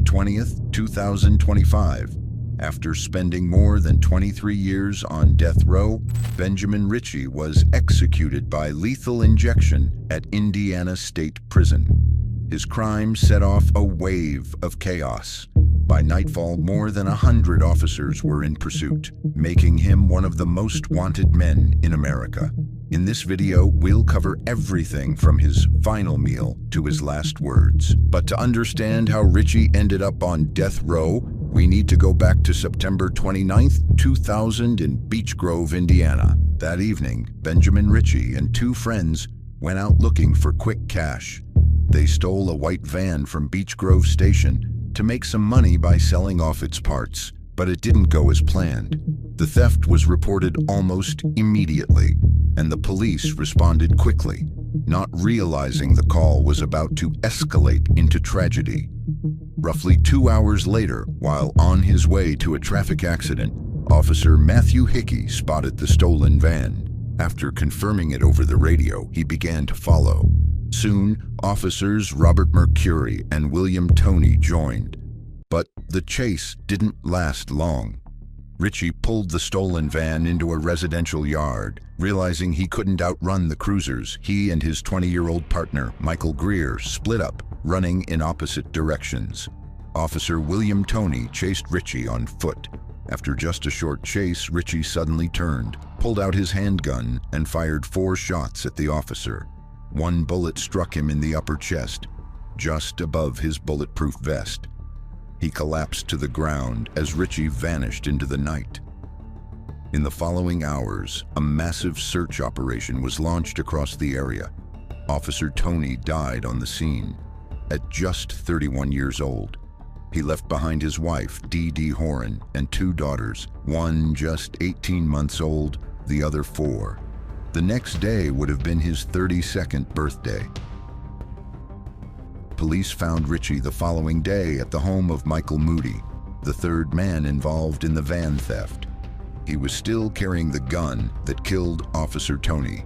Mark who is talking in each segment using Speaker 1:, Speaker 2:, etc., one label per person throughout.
Speaker 1: 20th, 2025. After spending more than 23 years on death row, Benjamin Ritchie was executed by lethal injection at Indiana State Prison. His crime set off a wave of chaos. By nightfall, more than 100 officers were in pursuit, making him one of the most wanted men in America. In this video, we'll cover everything from his final meal to his last words. But to understand how Ritchie ended up on death row, we need to go back to September 29th, 2000 in Beech Grove, Indiana. That evening, Benjamin Ritchie and two friends went out looking for quick cash. They stole a white van from Beech Grove Station to make some money by selling off its parts, but it didn't go as planned. The theft was reported almost immediately, and the police responded quickly, not realizing the call was about to escalate into tragedy. Roughly 2 hours later, while on his way to a traffic accident, Officer Matthew Hickey spotted the stolen van. After confirming it over the radio, he began to follow. Soon, officers Robert Mercury and William Toney joined. But the chase didn't last long. Ritchie pulled the stolen van into a residential yard. Realizing he couldn't outrun the cruisers, he and his 20-year-old partner, Michael Greer, split up, running in opposite directions. Officer William Toney chased Ritchie on foot. After just a short chase, Ritchie suddenly turned, pulled out his handgun, and fired 4 shots at the officer. One bullet struck him in the upper chest, just above his bulletproof vest. He collapsed to the ground as Ritchie vanished into the night. In the following hours, a massive search operation was launched across the area. Officer Toney died on the scene at just 31 years old. He left behind his wife, Dee Horan, and 2 daughters, one just 18 months old, the other 4. The next day would have been his 32nd birthday. Police found Ritchie the following day at the home of Michael Moody, the third man involved in the van theft. He was still carrying the gun that killed Officer Toney.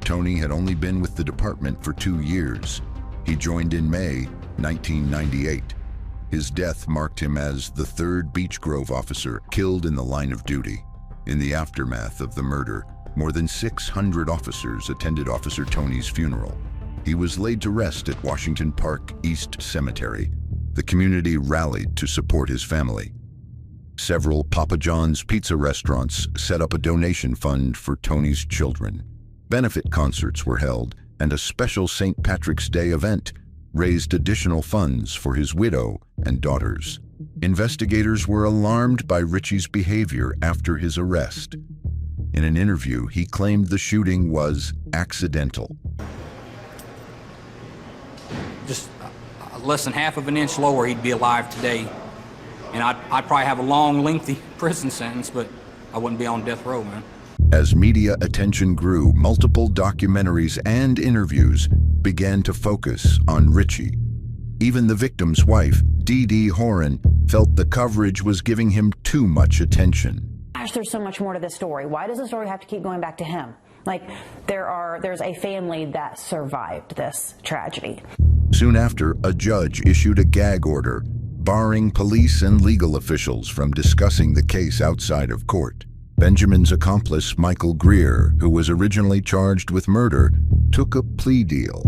Speaker 1: Toney had only been with the department for 2 years. He joined in May 1998. His death marked him as the 3rd Beech Grove officer killed in the line of duty. In the aftermath of the murder, more than 600 officers attended Officer Toney's funeral. He was laid to rest at Washington Park East Cemetery. The community rallied to support his family. Several Papa John's pizza restaurants set up a donation fund for Toney's children. Benefit concerts were held, and a special St. Patrick's Day event raised additional funds for his widow and daughters. Investigators were alarmed by Ritchie's behavior after his arrest. In an interview, he claimed the shooting was accidental.
Speaker 2: Just less than half of an inch lower, he'd be alive today. And I'd probably have a long, lengthy prison sentence, but I wouldn't be on death row, man.
Speaker 1: As media attention grew, multiple documentaries and interviews began to focus on Ritchie. Even the victim's wife, Dee Horan, felt the coverage was giving him too much attention.
Speaker 3: Gosh, there's so much more to this story. Why does the story have to keep going back to him? Like, there's a family that survived this tragedy.
Speaker 1: Soon after, a judge issued a gag order, barring police and legal officials from discussing the case outside of court. Benjamin's accomplice, Michael Greer, who was originally charged with murder, took a plea deal.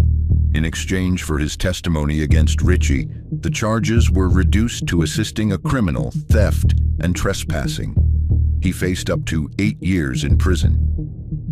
Speaker 1: In exchange for his testimony against Ritchie, the charges were reduced to assisting a criminal, theft, and trespassing. He faced up to 8 years in prison.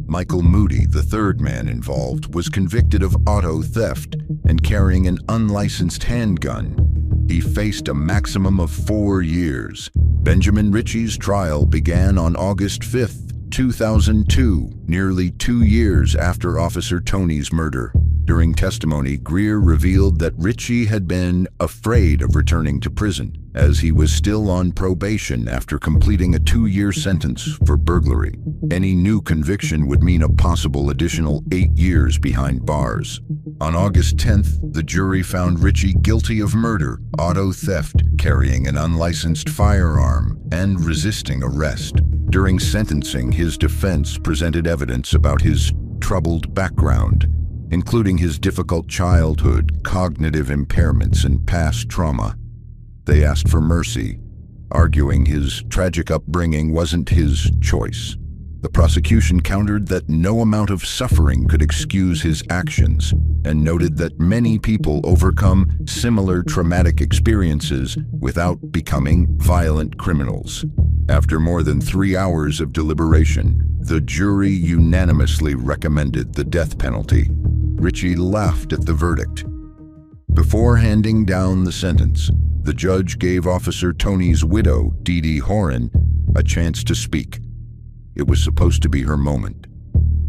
Speaker 1: Michael Moody, the third man involved, was convicted of auto theft and carrying an unlicensed handgun. He faced a maximum of 4 years. Benjamin Ritchie's trial began on August 5th, 2002, nearly 2 years after Officer Toney's murder. During testimony, Greer revealed that Ritchie had been afraid of returning to prison, as he was still on probation after completing a 2-year sentence for burglary. Any new conviction would mean a possible additional 8 years behind bars. On August 10th, the jury found Ritchie guilty of murder, auto theft, carrying an unlicensed firearm, and resisting arrest. During sentencing, his defense presented evidence about his troubled background, including his difficult childhood, cognitive impairments, and past trauma. They asked for mercy, arguing his tragic upbringing wasn't his choice. The prosecution countered that no amount of suffering could excuse his actions, and noted that many people overcome similar traumatic experiences without becoming violent criminals. After more than 3 hours of deliberation, the jury unanimously recommended the death penalty. Ritchie laughed at the verdict. Before handing down the sentence, the judge gave Officer Tony's widow, Dee Dee Horan, a chance to speak. It was supposed to be her moment.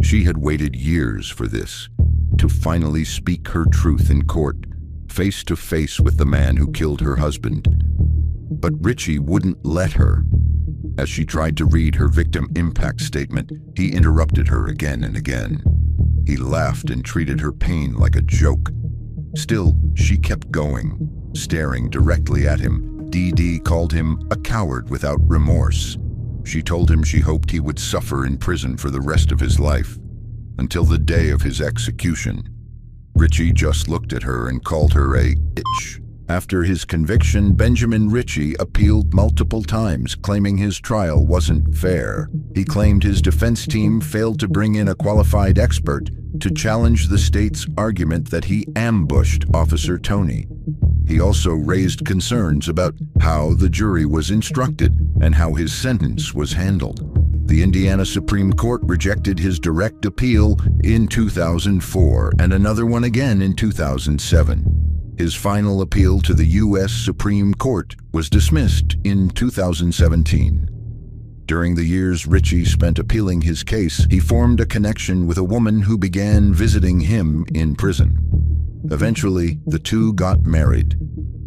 Speaker 1: She had waited years for this, to finally speak her truth in court, face to face with the man who killed her husband. But Ritchie wouldn't let her. As she tried to read her victim impact statement, he interrupted her again and again. He laughed and treated her pain like a joke. Still, she kept going, staring directly at him. Dee Dee called him a coward without remorse. She told him she hoped he would suffer in prison for the rest of his life, until the day of his execution. Ritchie just looked at her and called her a bitch. After his conviction, Benjamin Ritchie appealed multiple times, claiming his trial wasn't fair. He claimed his defense team failed to bring in a qualified expert to challenge the state's argument that he ambushed Officer Tony. He also raised concerns about how the jury was instructed and how his sentence was handled. The Indiana Supreme Court rejected his direct appeal in 2004 and another one again in 2007. His final appeal to the U.S. Supreme Court was dismissed in 2017. During the years Ritchie spent appealing his case, he formed a connection with a woman who began visiting him in prison. Eventually, the two got married,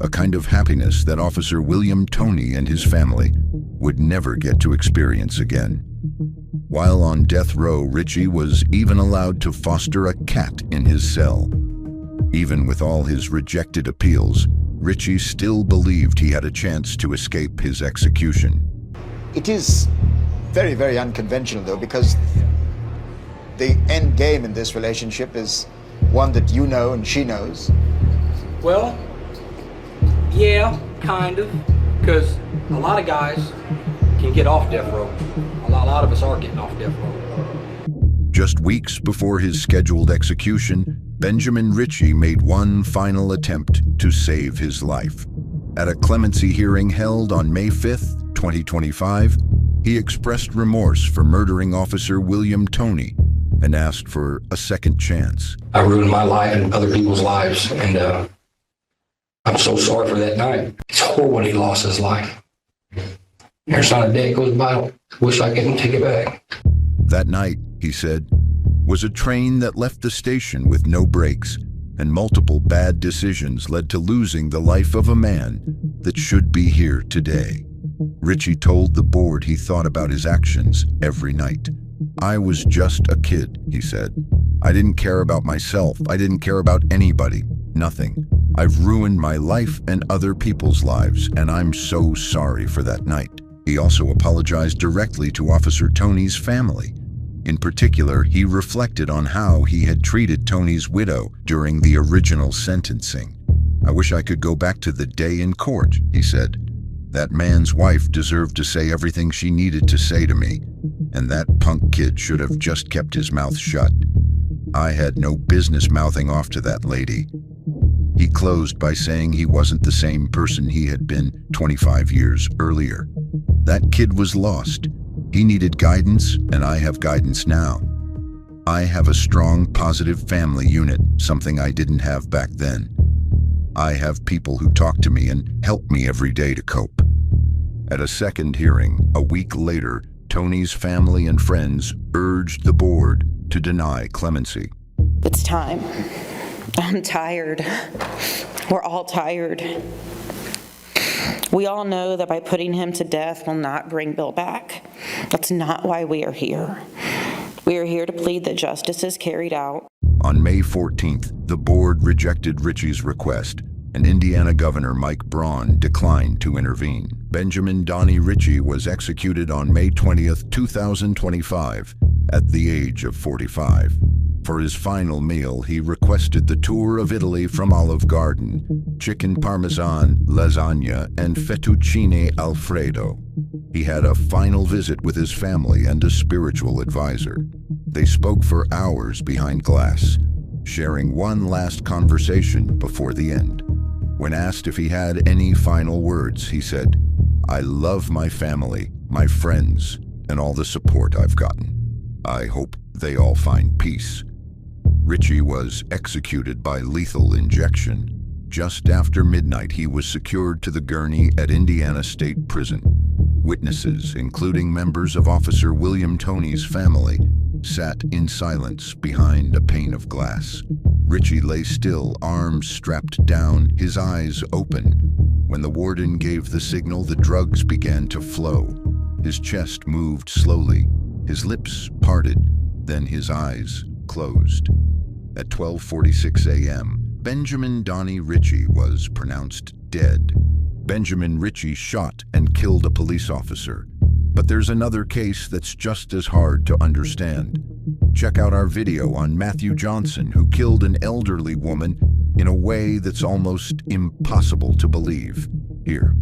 Speaker 1: a kind of happiness that Officer William Tony and his family would never get to experience again. While on death row, Ritchie was even allowed to foster a cat in his cell. Even with all his rejected appeals, Ritchie still believed he had a chance to escape his execution.
Speaker 4: It is very, very unconventional, though, because the end game in this relationship is one that you know and she knows.
Speaker 2: Well, yeah, kind of, because a lot of guys can get off death row. A lot of us are getting off death row.
Speaker 1: Just weeks before his scheduled execution, Benjamin Ritchie made one final attempt to save his life. At a clemency hearing held on May 5th, 2025, he expressed remorse for murdering Officer William Tony and asked for a second chance.
Speaker 5: I ruined my life and other people's lives, and I'm so sorry for that night. It's horrible when he lost his life. There's not a day goes by, I wish I could take it back.
Speaker 1: That night, he said, was a train that left the station with no brakes, and multiple bad decisions led to losing the life of a man that should be here today. Ritchie told the board he thought about his actions every night. I was just a kid, he said. I didn't care about myself. I didn't care about anybody. Nothing. I've ruined my life and other people's lives, and I'm so sorry for that night. He also apologized directly to Officer Tony's family. In particular, he reflected on how he had treated Tony's widow during the original sentencing. I wish I could go back to the day in court, he said. That man's wife deserved to say everything she needed to say to me, and that punk kid should have just kept his mouth shut. I had no business mouthing off to that lady. He closed by saying he wasn't the same person he had been 25 years earlier. That kid was lost. He needed guidance, and I have guidance now. I have a strong, positive family unit, something I didn't have back then. I have people who talk to me and help me every day to cope. At a second hearing, a week later, Tony's family and friends urged the board to deny clemency.
Speaker 6: It's time. I'm tired. We're all tired. We all know that by putting him to death will not bring Bill back. That's not why we are here. We are here to plead that justice is carried out.
Speaker 1: On May 14th, the board rejected Ritchie's request, and Indiana Governor Mike Braun declined to intervene. Benjamin Donnie Ritchie was executed on May 20th, 2025, at the age of 45. For his final meal, he requested the tour of Italy from Olive Garden, chicken parmesan, lasagna, and fettuccine alfredo. He had a final visit with his family and a spiritual advisor. They spoke for hours behind glass, sharing one last conversation before the end. When asked if he had any final words, he said, "I love my family, my friends, and all the support I've gotten. I hope they all find peace." Ritchie was executed by lethal injection. Just after midnight, he was secured to the gurney at Indiana State Prison. Witnesses, including members of Officer William Toney's family, sat in silence behind a pane of glass. Ritchie lay still, arms strapped down, his eyes open. When the warden gave the signal, the drugs began to flow. His chest moved slowly, his lips parted, then his eyes closed. At 12:46 a.m., Benjamin Donnie Ritchie was pronounced dead. Benjamin Ritchie shot and killed a police officer. But there's another case that's just as hard to understand. Check out our video on Matthew Johnson, who killed an elderly woman in a way that's almost impossible to believe. Here.